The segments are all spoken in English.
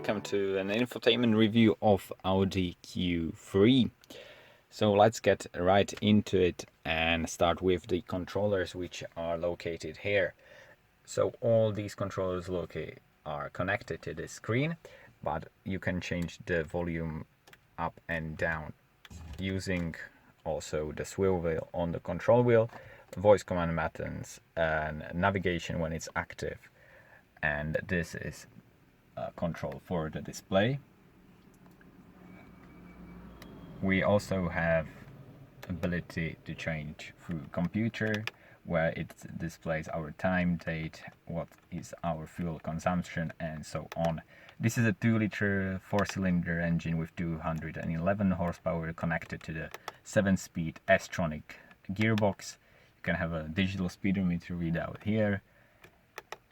welcome to an infotainment review of Audi Q3. So let's get right into it and start with the controllers, which are located here. So all these controllers are connected to the screen, but you can change the volume up and down using also the swivel wheel on the control wheel, voice command buttons, and navigation when it's active. And this is control for the display. We also have ability to change through computer, where it displays our time, date, what is our fuel consumption, and so on. This is a 2-liter 4-cylinder engine with 211 horsepower connected to the 7-speed S-tronic gearbox. You can have a digital speedometer readout here,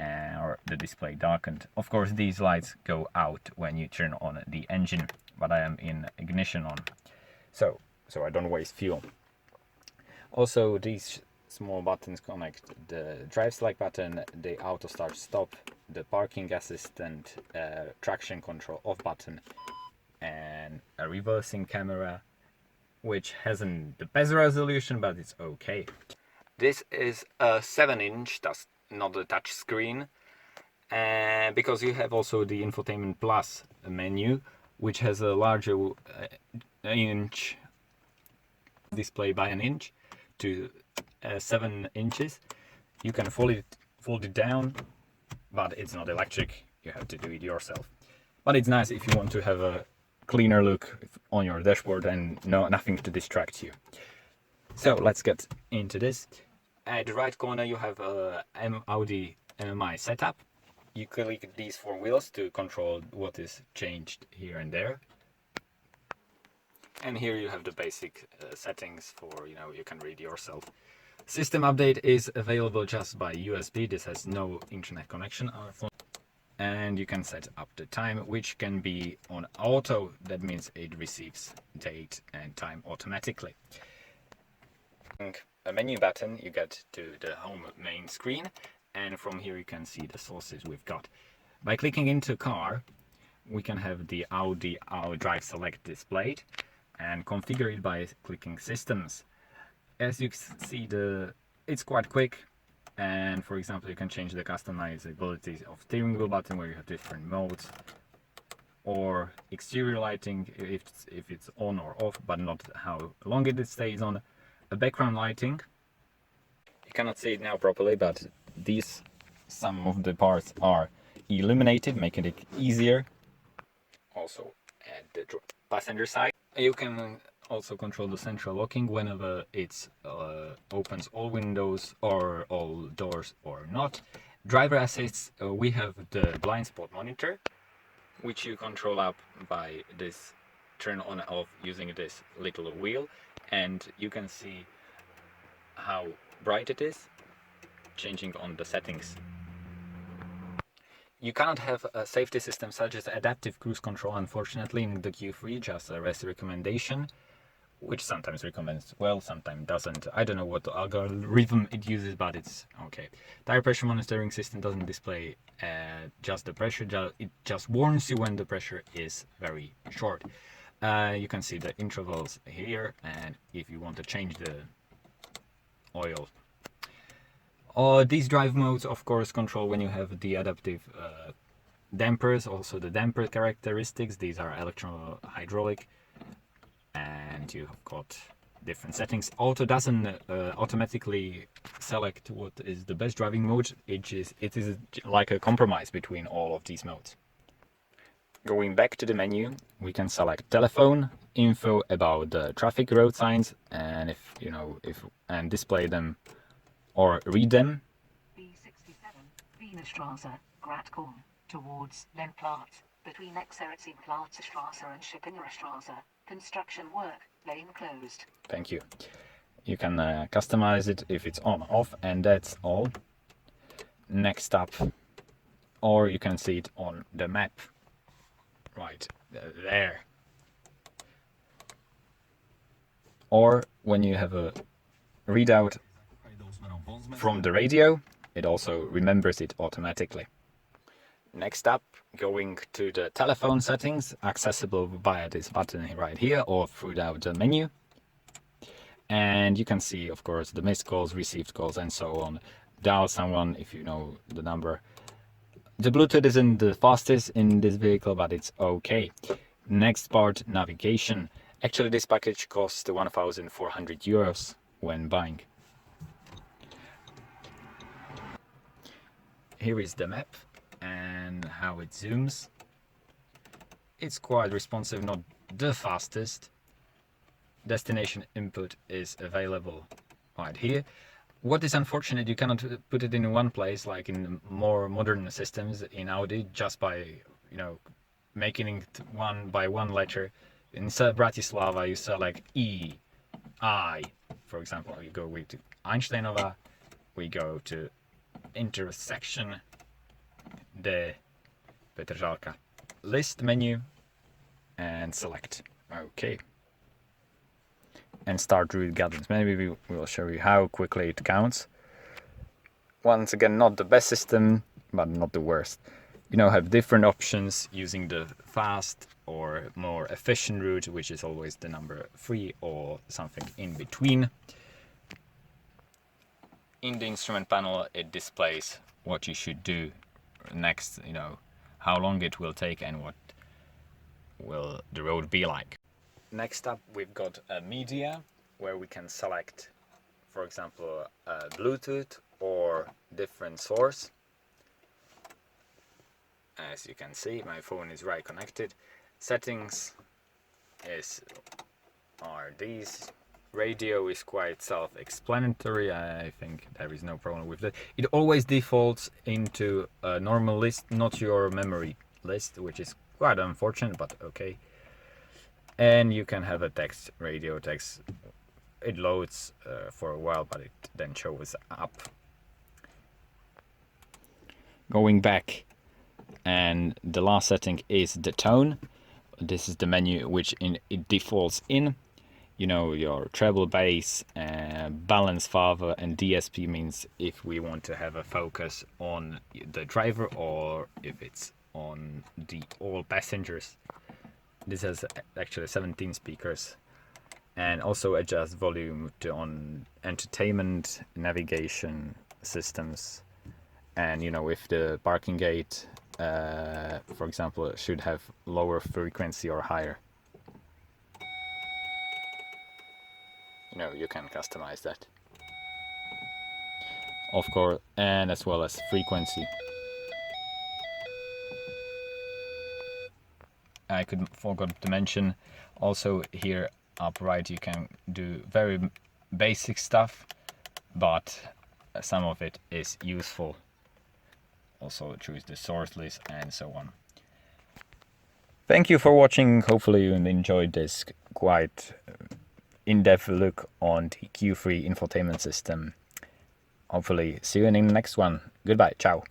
or the display darkened. Of course, these lights go out when you turn on the engine, but I am in ignition on, so I don't waste fuel. Also, these small buttons connect the drive select button, the auto start stop, the parking assistant, traction control off button, and a reversing camera, which hasn't the best resolution, but it's okay. This is a 7-inch, that's not a touch screen, because you have also the Infotainment Plus menu, which has a larger inch display by an inch to 7 inches. You can fold it down, but it's not electric, you have to do it yourself. But it's nice if you want to have a cleaner look on your dashboard and nothing to distract you. So let's get into this. At the right corner you have a Audi MMI setup. You click these 4 wheels to control what is changed here and there. And here you have the basic settings for, you can read yourself. System update is available just by USB. This has no internet connection. And you can set up the time, which can be on auto. That means it receives date and time automatically. A menu button, you get to the home main screen, and from here you can see the sources we've got. By clicking into car, we can have the Audi Drive Select displayed and configure it by clicking systems. As you see, it's quite quick, and for example you can change the customizability of steering wheel button, where you have different modes, or exterior lighting if it's on or off, but not how long it stays on. A background lighting, you cannot see it now properly, but some of the parts are illuminated, making it easier. Also at the passenger side you can also control the central locking whenever it opens all windows or all doors or not. Driver assist, we have the blind spot monitor, which you control up by this turn on and off using this little wheel, and you can see how bright it is, changing on the settings. You cannot have a safety system such as adaptive cruise control, unfortunately, in the Q3, just a REST recommendation, which sometimes recommends well, sometimes doesn't. I don't know what algorithm it uses, but it's okay. Tire pressure monitoring system doesn't display just the pressure, it just warns you when the pressure is very short. You can see the intervals here, and if you want to change the oil. These drive modes, of course, control when you have the adaptive dampers, also the damper characteristics. These are electro-hydraulic, and you have got different settings. Auto doesn't automatically select what is the best driving mode. It is like a compromise between all of these modes. Going back to the menu, we can select telephone, info about the traffic road signs, and and display them or read them. B67, Wienerstraße, Gradkorn, towards Lennplatz, between Exerzingplatzstraße and Schippenstraße. Construction work, lane closed. Thank you. You can customize it if it's on, off, and that's all. Next up, or you can see it on the map. Right there. Or when you have a readout from the radio, it also remembers it automatically. Next up, going to the telephone settings, accessible via this button right here or through the menu. And you can see, of course, the missed calls, received calls, and so on. Dial someone if you know the number. The Bluetooth isn't the fastest in this vehicle, but it's okay. Next part, navigation. Actually, this package costs 1,400 euros when buying. Here is the map and how it zooms. It's quite responsive, not the fastest. Destination input is available right here. What is unfortunate, you cannot put it in one place like in more modern systems in Audi just by, you know, making it one by one letter. Instead of Bratislava, you select E, I. For example, you go to Einsteinova, we go to intersection de Petržalka. List menu and select. Okay. And start route guidance. Maybe we will show you how quickly it counts. Once again, not the best system, but not the worst. You know, have different options using the fast or more efficient route, which is always the number 3 or something in between. In the instrument panel, it displays what you should do next, you know, how long it will take and what will the road be like. Next up, we've got a media where we can select, for example, Bluetooth or different source. As you can see, my phone is right connected. Settings are these. Radio is quite self-explanatory. I think there is no problem with that. It always defaults into a normal list, not your memory list, which is quite unfortunate, but okay. And you can have a text, radio text. It loads for a while, but it then shows up. Going back, and the last setting is the tone. This is the menu which it defaults in. You know, your treble bass, balance father, and DSP means if we want to have a focus on the driver or if it's on the all passengers. This has actually 17 speakers, and also adjust volume on entertainment, navigation systems, and you know, if the parking gate, for example, should have lower frequency or higher. You know, you can customize that, of course, and as well as frequency. I forgot to mention also here upright you can do very basic stuff, but some of it is useful. Also choose the source list and so on. Thank you for watching. Hopefully you enjoyed this quite in-depth look on the Q3 infotainment system. Hopefully see you in the next one. Goodbye. Ciao.